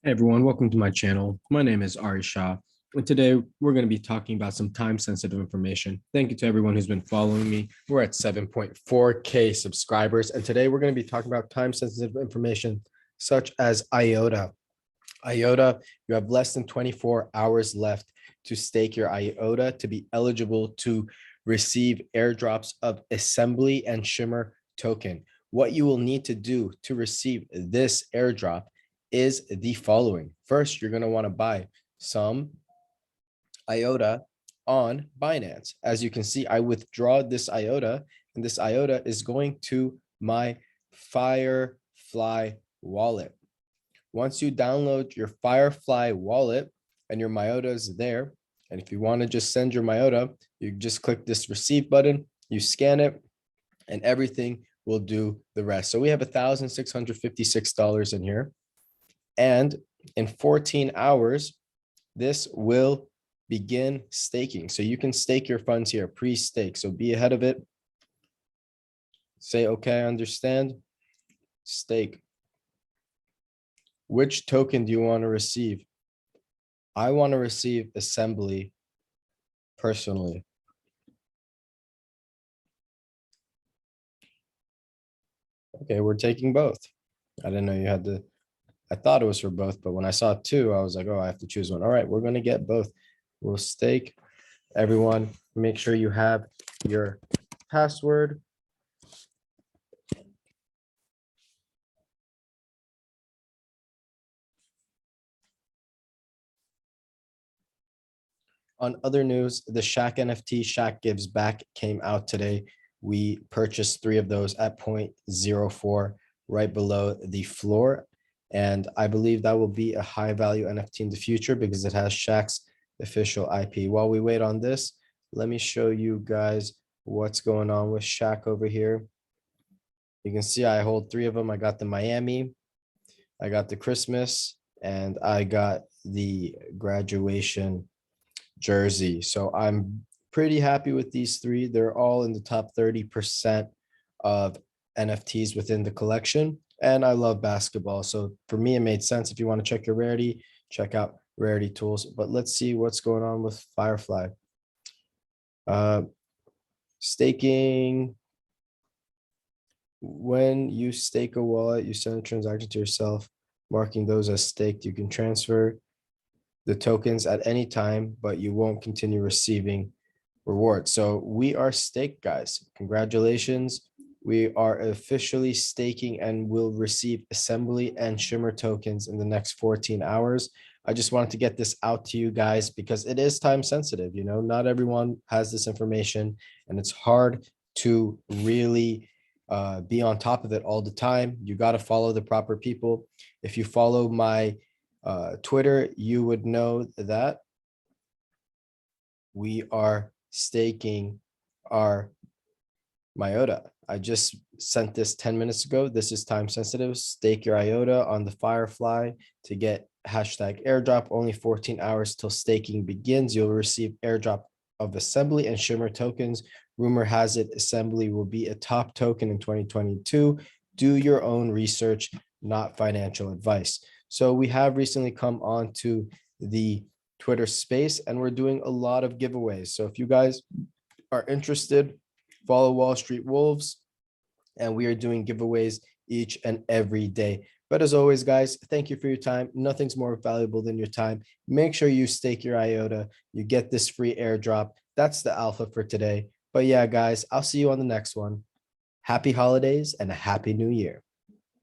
Hey everyone, welcome to my channel. My name is Ari Shah, and today we're going to be talking about some time-sensitive information. Thank you to everyone who's been following me. We're at 7.4K subscribers, and today we're going to be talking about time-sensitive information such as Iota. Iota, you have less than 24 hours left to stake your Iota to be eligible to receive airdrops of Assembly and Shimmer token. What you will need to do to receive this airdrop is the following. First, you're going to want to buy some Iota on Binance. As you can see, I withdraw this Iota, and this Iota is going to my Firefly wallet. Once you download your Firefly wallet and your Iota is there, and if you want to just send your Iota, you just click this receive button, you scan it, and everything will do the rest. So we have $1,656 in here. And in 14 hours, this will begin staking. So you can stake your funds here, pre-stake. So be ahead of it. Say, okay, I understand. Stake. Which token do you want to receive? I want to receive Assembly personally. Okay, we're taking both. I didn't know you had to. I thought it was for both, but when I saw two, I was like, oh, I have to choose one. All right, we're going to get both. We'll stake. Everyone, make sure you have your password. On other news, the Shaq NFT, Shaq Gives Back, came out today. We purchased 3 of those at 0.04, right below the floor. And I believe that will be a high value NFT in the future because it has Shaq's official IP. While we wait on this, let me show you guys what's going on with Shaq over here. You can see I hold 3 of them. I got the Miami, I got the Christmas, and I got the graduation jersey. So I'm pretty happy with these 3. They're all in the top 30% of NFTs within the collection. And I love basketball. So for me, it made sense. If you want to check your rarity, check out Rarity Tools. But let's see what's going on with Firefly. Staking. When you stake a wallet, you send a transaction to yourself, marking those as staked. You can transfer the tokens at any time, but you won't continue receiving rewards. So we are staked, guys. Congratulations. We are officially staking and will receive Assembly and Shimmer tokens in the next 14 hours. I just wanted to get this out to you guys because it is time sensitive. You know, not everyone has this information, and it's hard to really be on top of it all the time. You got to follow the proper people. If you follow my Twitter, you would know that we are staking our Iota. I just sent this 10 minutes ago. This is time sensitive. Stake your Iota on the Firefly to get hashtag airdrop. Only 14 hours till staking begins. You'll receive airdrop of Assembly and Shimmer tokens. Rumor has it Assembly will be a top token in 2022. Do your own research, not financial advice. So we have recently come on to the Twitter space, and we're doing a lot of giveaways. So if you guys are interested, follow Wall Street Wolves, and we are doing giveaways each and every day. But as always, guys, thank you for your time. Nothing's more valuable than your time. Make sure you stake your Iota. You get this free airdrop. That's the alpha for today. But yeah, guys, I'll see you on the next one. Happy holidays and a happy new year.